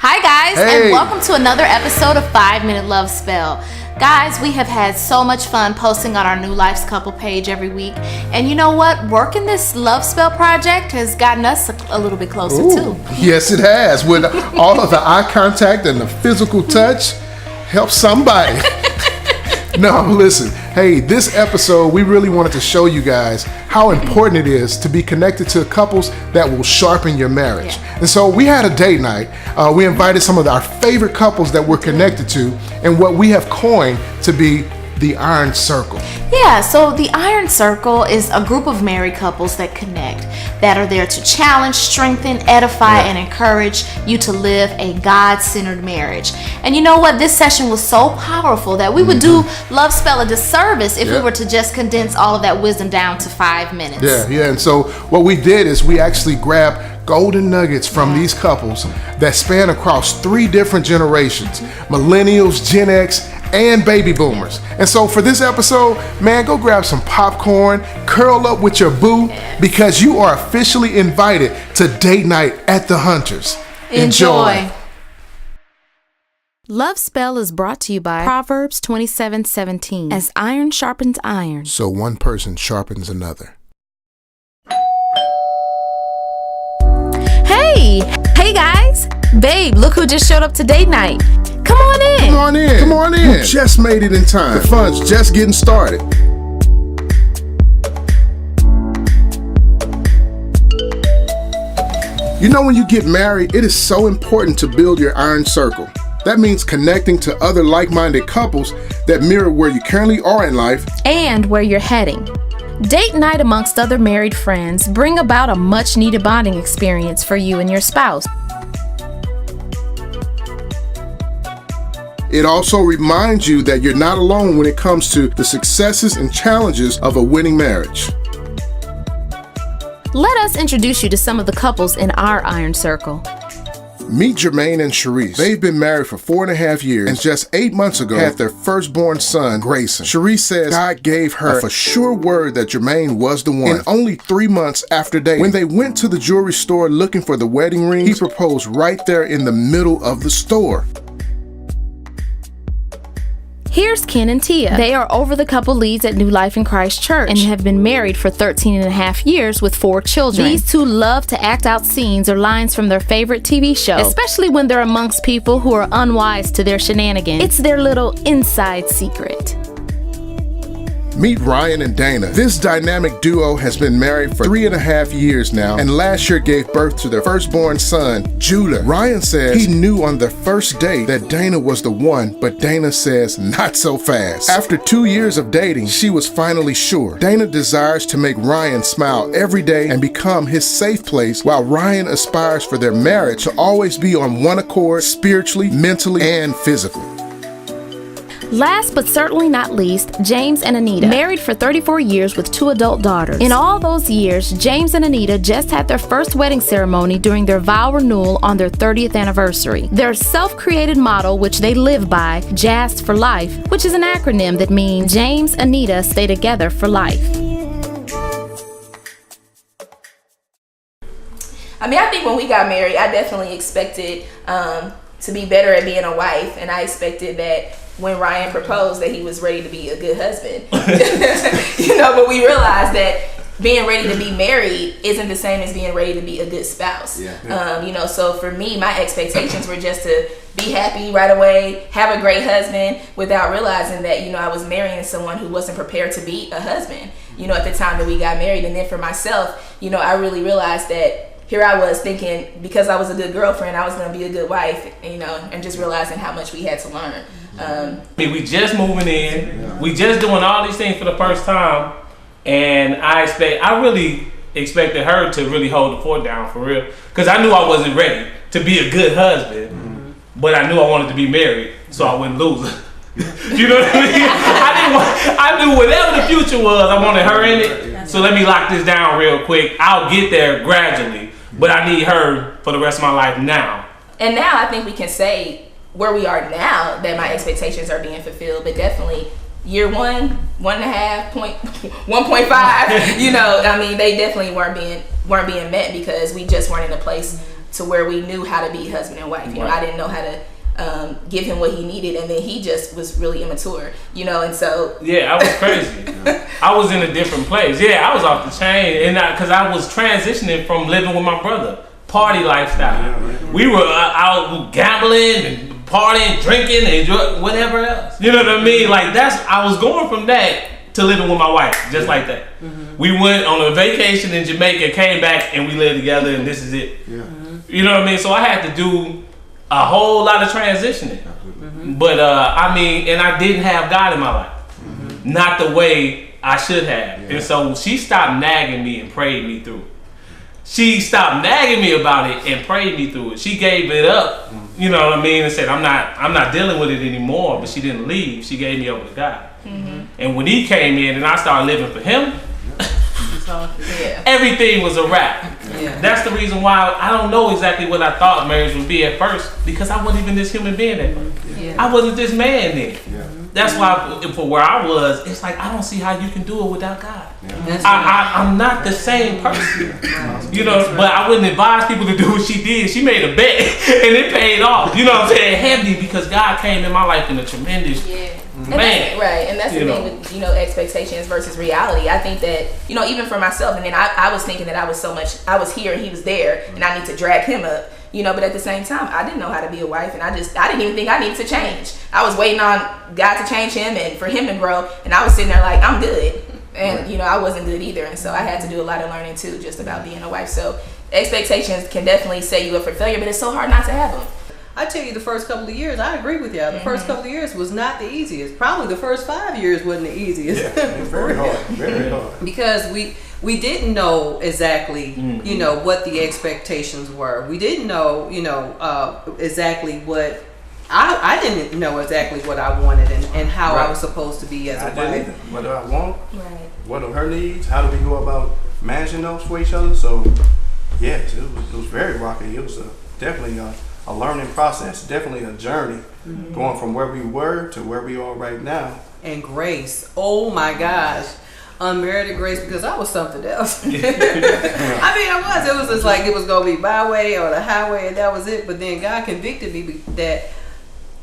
Hi guys, and welcome to another episode of 5 Minute Love Spell. Guys, we have had so much fun posting on our New Life's Couple page every week. And you know what? Working this Love Spell project has gotten us a little bit closer too. Yes, it has. With all of the eye contact and the physical touch, help somebody. No, listen. Hey, this episode, we really wanted to show you guys how important it is to be connected to couples that will sharpen your marriage. Yeah. And so we had a date night. We invited some of our favorite couples that we're connected to and what we have coined to be the Iron Circle. Yeah, so the Iron Circle is a group of married couples that connect, that are there to challenge, strengthen, edify, and encourage you to live a God-centered marriage. And you know what? This session was so powerful that we would do Love Spell a disservice if we were to just condense all of that wisdom down to 5 minutes. Yeah. And so what we did is we actually grabbed golden nuggets from these couples that span across 3 different generations: millennials, Gen X, and baby boomers. And so for this episode, man, go grab some popcorn, curl up with your boo, because you are officially invited to date night at the Hunters. Enjoy. Love Spell is brought to you by Proverbs 27:17. As iron sharpens iron, so one person sharpens another. Hey guys! Babe, look who just showed up to date night. Come on in. Come on in. You just made it in time. The fun's just getting started. You know, when you get married, it is so important to build your iron circle. That means connecting to other like-minded couples that mirror where you currently are in life and where you're heading. Date night amongst other married friends bring about a much-needed bonding experience for you and your spouse. It also reminds you that you're not alone when it comes to the successes and challenges of a winning marriage. Let us introduce you to some of the couples in our Iron Circle. Meet Jermaine and Sharice. They've been married for 4.5 years and just 8 months ago had their firstborn son, Grayson. Sharice says God gave her a for sure word that Jermaine was the one. And only 3 months after dating, when they went to the jewelry store looking for the wedding ring, he proposed right there in the middle of the store. Here's Ken and Tia. They are over the couple leads at New Life in Christ Church and have been married for 13.5 years with 4 children. These two love to act out scenes or lines from their favorite TV show, especially when they're amongst people who are unwise to their shenanigans. It's their little inside secret. Meet Ryan and Dana. This dynamic duo has been married for 3.5 years now, and last year gave birth to their firstborn son, Judah. Ryan says he knew on their first date that Dana was the one, but Dana says not so fast. After 2 years of dating, she was finally sure. Dana desires to make Ryan smile every day and become his safe place, while Ryan aspires for their marriage to always be on one accord, spiritually, mentally, and physically. Last but certainly not least, James and Anita, married for 34 years with 2 adult daughters. In all those years, James and Anita just had their first wedding ceremony during their vow renewal on their 30th anniversary. Their self-created motto, which they live by, JAST for Life, which is an acronym that means James, Anita, stay together for life. I mean, I think when we got married, I definitely expected to be better at being a wife, and I expected that when Ryan proposed that he was ready to be a good husband. But we realized that being ready to be married isn't the same as being ready to be a good spouse. So for me, my expectations were just to be happy right away, have a great husband, without realizing that, I was marrying someone who wasn't prepared to be a husband, at the time that we got married. And then for myself, I really realized that here I was thinking, because I was a good girlfriend, I was going to be a good wife, and just realizing how much we had to learn. We just moving in, we just doing all these things for the first time, and I really expected her to really hold the fort down for real, because I knew I wasn't ready to be a good husband, but I knew I wanted to be married, so I wouldn't lose her. You know what I mean? I knew whatever the future was, I wanted her in it, so let me lock this down real quick. I'll get there gradually, but I need her for the rest of my life now. And now I think we can say where we are now that my expectations are being fulfilled, but definitely year 1.5, 1.5, they definitely weren't being met, because we just weren't in a place to where we knew how to be husband and wife. You know, I didn't know how to give him what he needed, and then he just was really immature, you know, and so I was crazy. I was in a different place. I was off the chain, and because I was transitioning from living with my brother, party lifestyle. We were out gambling and partying, drinking, and whatever else. You know what I mean? Like I was going from that to living with my wife, just like that. We went on a vacation in Jamaica, came back, and we lived together, and this is it. You know what I mean? So I had to do a whole lot of transitioning. But I mean, and I didn't have God in my life. Not the way I should have. And so she stopped nagging me and prayed me through it. She stopped nagging me about it and prayed me through it. She gave it up, you know what I mean, and said, I'm not dealing with it anymore, but she didn't leave. She gave me over to God. And when he came in and I started living for him, everything was a wrap. That's the reason why I don't know exactly what I thought marriage would be at first, because I wasn't even this human being at first. I wasn't this man then. That's why for where I was, it's like I don't see how you can do it without God. I'm not the same person. You know, but I wouldn't advise people to do what she did. She made a bet and it paid off. You know what I'm saying? Heavy, because God came in my life in a tremendous man. And that's the thing with, you know, expectations versus reality. I think that, you know, even for myself, and then I was thinking that I was here and he was there, and I need to drag him up. You know, but at the same time, I didn't know how to be a wife, and I didn't even think I needed to change. I was waiting on God to change him and for him to grow, and I was sitting there like, I'm good. And, you know, I wasn't good either, and so I had to do a lot of learning too, just about being a wife. So expectations can definitely set you up for failure, but it's so hard not to have them. I tell you, the first couple of years, I agree with y'all. The first couple of years was not the easiest. Probably the first 5 years wasn't the easiest. Very hard. Because we didn't know exactly, you know, what the expectations were. We didn't know, you know, exactly what I didn't know exactly what I wanted and how I was supposed to be as a wife. What do I want? What are her needs? How do we go about managing those for each other? So, yes, it was very rocky. It was definitely a learning process, definitely a journey, going from where we were to where we are right now. And grace, oh my gosh. Unmerited grace, because I was something else. I mean, it was just like it was going to be my way or the highway, and that was it. But then God convicted me that,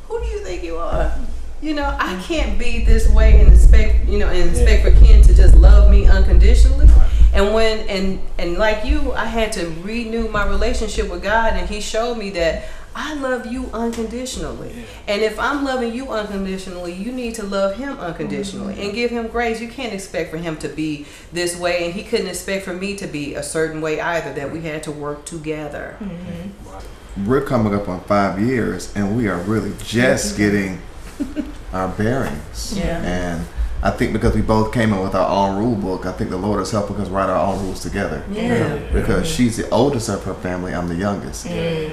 who do you think you are? You know, I can't be this way and expect for Ken to just love me unconditionally. And and like you, I had to renew my relationship with God, and he showed me that I love you unconditionally. And if I'm loving you unconditionally, you need to love him unconditionally and give him grace. You can't expect for him to be this way, and he couldn't expect for me to be a certain way either, that we had to work together. We're coming up on 5 years, and we are really just getting our bearings. And I think because we both came in with our own rule book, I think the Lord is helping us write our own rules together. Because she's the oldest of her family, I'm the youngest.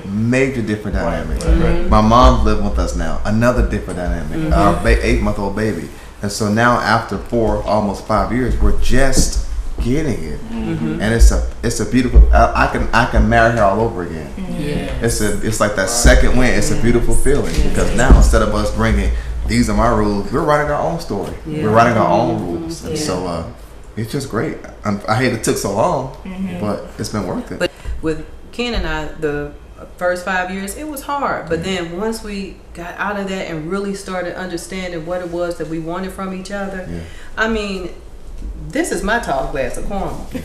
Major different dynamics. My mom's living with us now, another different dynamic. Our 8-month-old baby. And so now after 4, almost 5 years, we're just getting it. And it's a beautiful, I can marry her all over again. It's like that second win. It's a beautiful feeling, because now instead of us bringing, these are my rules, we're writing our own story. We're writing our own rules. And so it's just great. I hate it took so long, but it's been worth it. But with Ken and I, the first 5 years, it was hard. But then once we got out of that and really started understanding what it was that we wanted from each other, I mean, this is my tall glass of caramel. You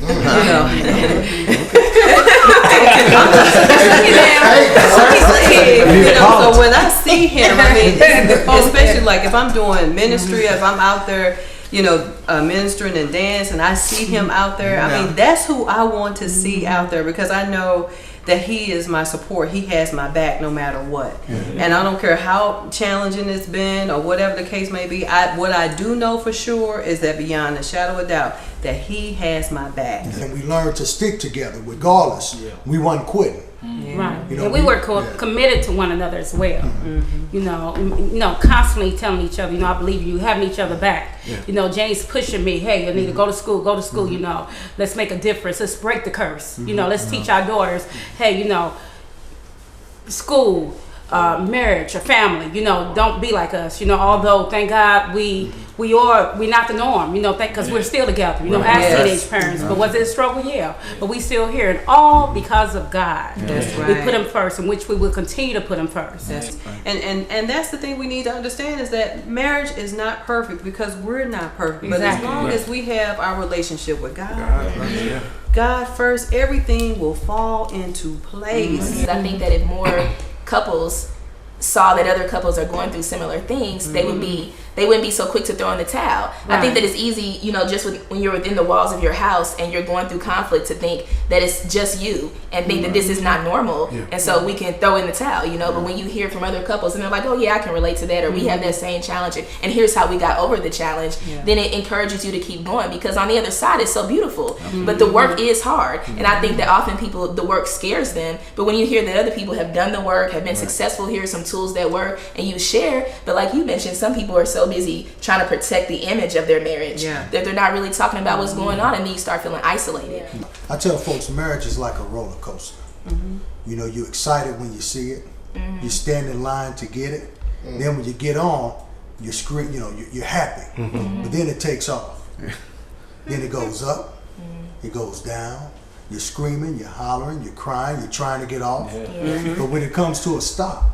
know. So when I see him, I mean, especially like if I'm doing ministry, if I'm out there, you know, ministering and dance, and I see him out there, I mean, that's who I want to see out there, because I know that he is my support. He has my back no matter what. And I don't care how challenging it's been or whatever the case may be. What I do know for sure is that beyond a shadow of a doubt, that he has my back. And we learned to stick together regardless. We wasn't quitting. Right. You know, and we were committed to one another as well. You know, constantly telling each other, you know, I believe you, having each other back. You know, James pushing me, hey, you need to go to school, you know, let's make a difference, let's break the curse. You know, let's teach our daughters, hey, you know, school, marriage, or family, you know, don't be like us. You know, although thank God we we're not the norm, you know, because we're still together, you know, as teenage parents. But was it a struggle? Yeah. But we still here, and all because of God. That's right. We put Him first, in which we will continue to put Him first. That's, and that's the thing we need to understand is that marriage is not perfect because we're not perfect. Exactly. But as long as we have our relationship with God first, everything will fall into place. I think that if more couples saw that other couples are going through similar things, they wouldn't be so quick to throw in the towel. Right. I think that it's easy, you know, just when you're within the walls of your house and you're going through conflict, to think that it's just you and think that this is not normal, and so we can throw in the towel, you know. But when you hear from other couples and they're like, oh yeah, I can relate to that, or we have that same challenge, and here's how we got over the challenge, then it encourages you to keep going, because on the other side it's so beautiful. But the work is hard, and I think that often the work scares them. But when you hear that other people have done the work, have been successful, here are some tools that work, and you share. But like you mentioned, some people are so busy trying to protect the image of their marriage that they're not really talking about what's going on, and then you start feeling isolated. I tell folks, marriage is like a roller coaster. You know, you're excited when you see it. You stand in line to get it. Then when you get on, you're you're happy. But then it takes off. Then it goes up. It goes down. You're screaming, you're hollering, you're crying, you're trying to get off. But when it comes to a stop,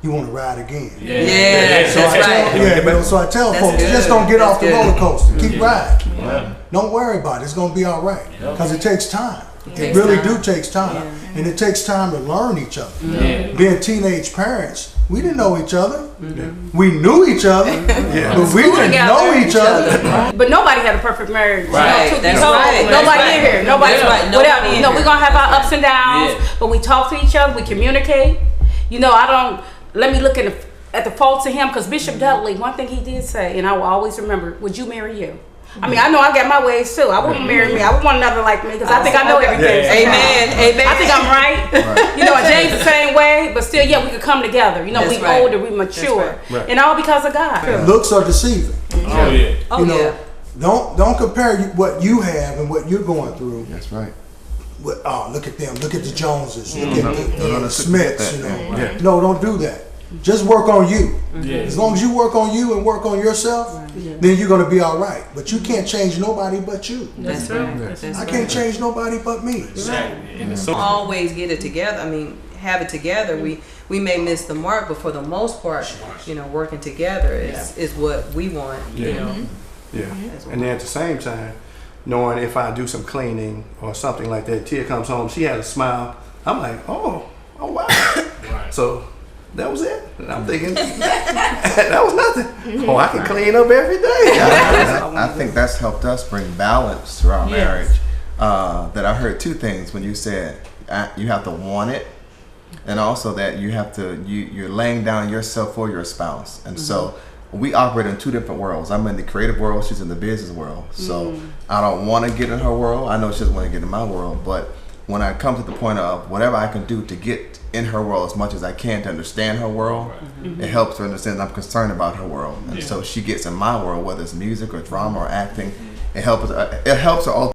you want to ride again. So I tell folks, just don't get off the roller coaster. Keep riding. Don't worry about it. It's going to be all right. Because it takes time. It really takes time. And it takes time to learn each other. Being teenage parents, we didn't know each other. We knew each other, but we didn't know each other. But nobody had a perfect marriage. Right. Nobody here. Nobody's right. We're going to have our ups and downs, but we talk to each other. We communicate. You know, let me look at the faults of him, because Bishop Dudley, one thing he did say, and I will always remember, would you marry you? I mean, I know I got my ways too. I wouldn't marry me. I would want another like me, because I think I know everything. Amen. I think I'm right. You know, and James the same way, but still, we could come together. You know, we older, we mature, and all because of God. Looks are deceiving. You know, don't compare what you have and what you're going through. That's right. Look at them. Look at the Joneses. Look at the Smiths. You know. No, don't do that. Just work on you. As long as you work on you and work on yourself, then you're going to be all right. But you can't change nobody but you. That's right. I can't change nobody but me. Always get it together. I mean, have it together. We may miss the mark, but for the most part, you know, working together is what we want. You know. And then at the same time, knowing if I do some cleaning or something like that, Tia comes home, she has a smile. I'm like, oh wow. So that was it. And I'm thinking, that was nothing. Oh, I can clean up every day. I think that's helped us bring balance to our marriage. That I heard two things when you said you have to want it, and also that you have to you're laying down yourself for your spouse. And so we operate in two different worlds. I'm in the creative world, she's in the business world. So I don't want to get in her world. I know she doesn't want to get in my world, but when I come to the point of whatever I can do to get in her world as much as I can to understand her world, it helps her understand I'm concerned about her world. And so she gets in my world, whether it's music or drama or acting, it helps her ultimately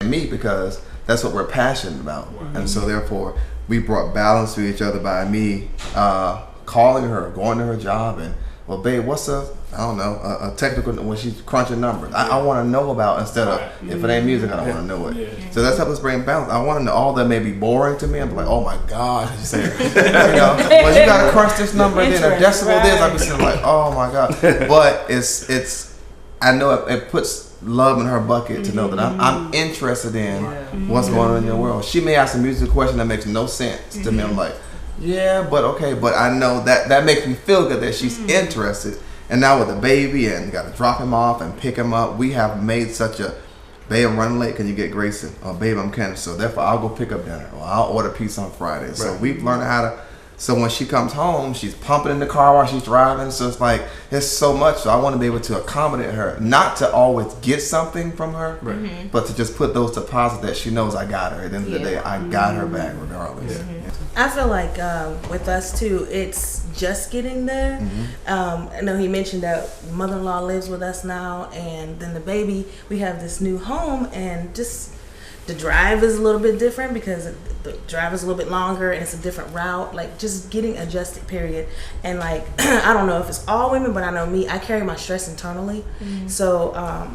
me, because that's what we're passionate about. And so therefore we brought balance to each other by me calling her, going to her job, and well, babe, what's a technical, when she's crunching numbers, I want to know about, instead of if it ain't music, I don't want to know it. So that's how us bring balance. I want to know, all that may be boring to me. I'm like, oh my God, you say, well, you got to crunch this number, and then a decimal this. I'm just like, oh my God. But it's I know it puts love in her bucket to know that I'm interested in what's going on in your world. She may ask a music question that makes no sense to me. I'm like, yeah, but okay, but I know that makes me feel good that she's interested. And now with the baby, and got to drop him off and pick him up, we have made such a, babe, I'm running late, can you get Grayson? Or babe, I'm canceled, so therefore I'll go pick up dinner, or I'll order pizza on Friday. So we've learned how to, so when she comes home, she's pumping in the car while she's driving. So it's like, there's so much. So I want to be able to accommodate her, not to always get something from her, but to just put those deposits that she knows I got her. At the end of the day, I got her back regardless. I feel like with us too, it's just getting there. I know he mentioned that mother-in-law lives with us now, and then the baby, we have this new home, and just the drive is a little bit different because the drive is a little bit longer and it's a different route. Like just getting adjusted, period. And like I don't know if it's all women, but I know me, I carry my stress internally. So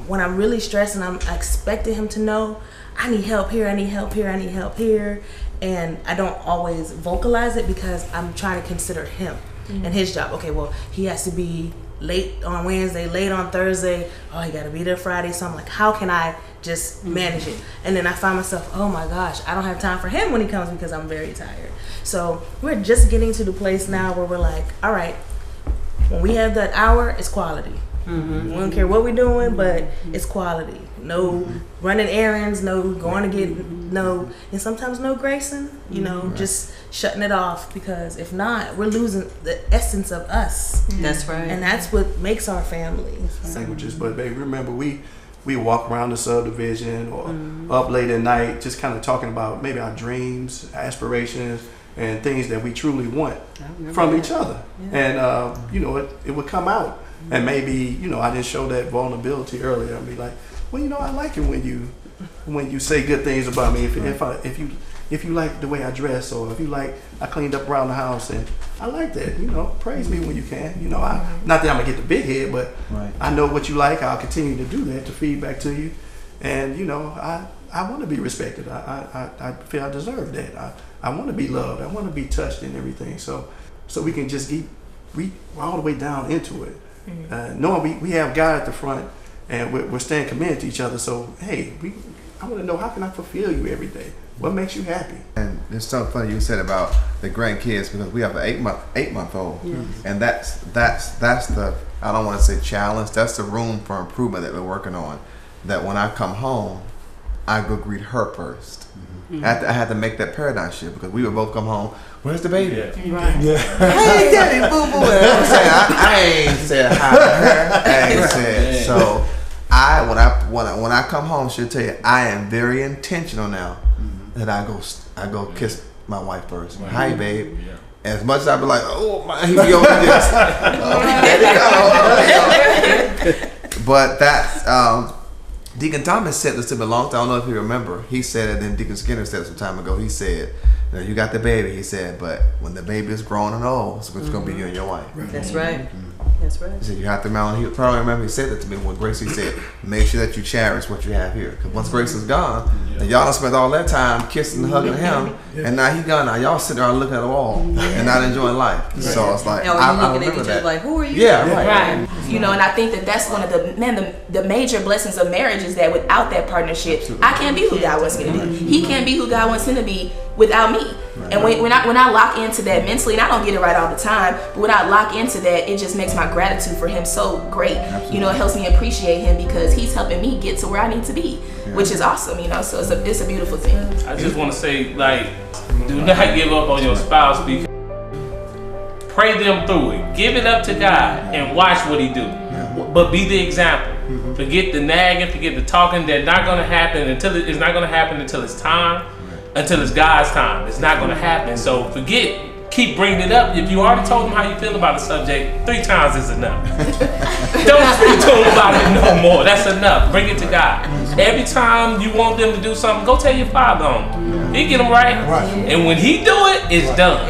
when I'm really stressed and I expected him to know I need help here, I need help here, I need help here, and I don't always vocalize it because I'm trying to consider him and his job. Okay, well, he has to be late on Wednesday, late on Thursday. Oh, he got to be there Friday. So I'm like, how can I just manage it? And then I find myself, oh my gosh, I don't have time for him when he comes because I'm very tired. So we're just getting to the place now where we're like, all right, when we have that hour, it's quality. We don't care what we're doing, but it's quality. No running errands, no going to get, and sometimes no gracing, just shutting it off, because if not, we're losing the essence of us. That's right. And that's what makes our family. Sandwiches, but baby, remember we walk around the subdivision or up late at night, just kind of talking about maybe our dreams, aspirations, and things that we truly want from each other. Yeah. And it would come out. And maybe, I didn't show that vulnerability earlier. I'd be like, well, I like it when you say good things about me. If you like the way I dress, or if you like I cleaned up around the house, and I like that. Praise me when you can. Not that I'm gonna get the big head, but I know what you like. I'll continue to do that to feed back to you. And I want to be respected. I feel I deserve that. I want to be loved. I want to be touched and everything. So we can just we're all the way down into it. Knowing we have God at the front, and we're staying committed to each other. So hey, I want to know, how can I fulfill you every day? What makes you happy? And it's so funny you said about the grandkids, because we have an 8-month-old, and that's the, I don't want to say challenge, that's the room for improvement that we're working on. That when I come home, I go greet her first. I had to make that paradigm shift, because we would both come home. Where's the baby? Hey, daddy, boo boo. I ain't said hi to her. I ain't said. So when I come home, she'll tell you I am very intentional now that I go kiss my wife first. Hi, babe. As much as I be like, oh my, he be over this. There you go. But that's. Deacon Thomas said this to me a long time. I don't know if you remember. He said it, and Deacon Skinner said it some time ago. He said, you got the baby. He said, but when the baby is grown and old, it's going to be you and your wife. That's right. That's right. He said, you have to remember. He probably remember he said that to me when Gracie said, make sure that you cherish what you have here. Because once Grace is gone, and y'all done spent all that time kissing and hugging him, and now he gone. Now y'all sitting there looking at the wall and not enjoying life. So it's like, I remember that. Like, who are you? Yeah, right. And I think that's one of the major blessings of marriage, is that without that partnership, I can't be who God wants me to be. He can't be who God wants him to be without me. And when I lock into that mentally, and I don't get it right all the time, but when I lock into that, it just makes my gratitude for him so great. Absolutely. It helps me appreciate him, because he's helping me get to where I need to be, which is awesome. So it's a beautiful thing. I just want to say, do not give up on your spouse, because pray them through it. Give it up to God and watch what he do. But be the example. Forget the nagging, forget the talking. That's not going to happen it's not going to happen until it's time. Until it's God's time. It's not going to happen. So keep bringing it up. If you already told him how you feel about the subject, 3 times is enough. Don't speak to him about it no more. That's enough. Bring it to God. Every time you want them to do something, go tell your father on it. He get them right. And when he do it, it's done.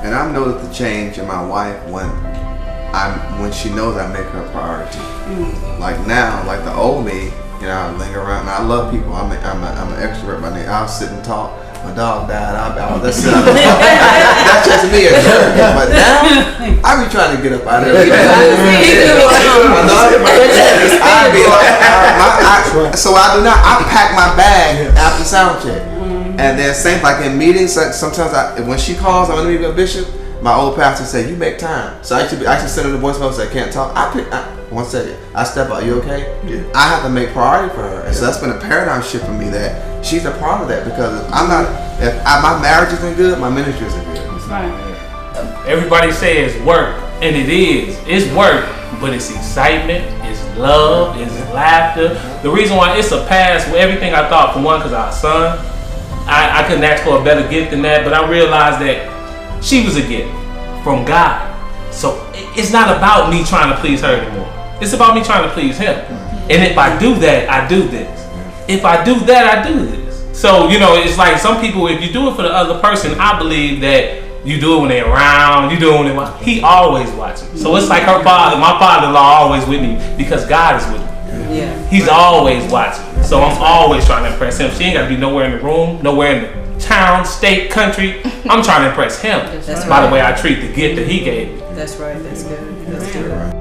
And I've noticed the change in my wife when she knows I make her a priority. Like now, like the old me, I linger around, and I love people. I'm an extrovert by name. I'll sit and talk. My dog died. That's just me as her. But now, I be trying to get up out of there. I be like, so I do not. I pack my bag after sound check, and then same like in meetings. Sometimes when she calls, I'm gonna meet with a bishop. My old pastor said, you make time. So I actually send her the voicemail and say, I can't talk. One second. I step out, you okay? Yeah. I have to make priority for her. And so that's been a paradigm shift for me, that she's a part of that, because my marriage isn't good, my ministry isn't good. Right. Everybody says work, and it is. It's work, but it's excitement, it's love, it's laughter. The reason why it's a pass with everything I thought, for one, because our son, I couldn't ask for a better gift than that, but I realized that she was a gift from God. So it's not about me trying to please her anymore. It's about me trying to please him. And if I do that, I do this. If I do that, I do this. So, you know, it's like some people, if you do it for the other person, I believe that you do it when they're around, you do it when they're he always watching. So it's like her father, my father-in-law always with me because God is with me. Yeah. He's always watching. So I'm always trying to impress him. She ain't got to be nowhere in the room, nowhere in the town, state, country. I'm trying to impress him by the way I treat the gift that he gave me. That's right. That's good. That's good.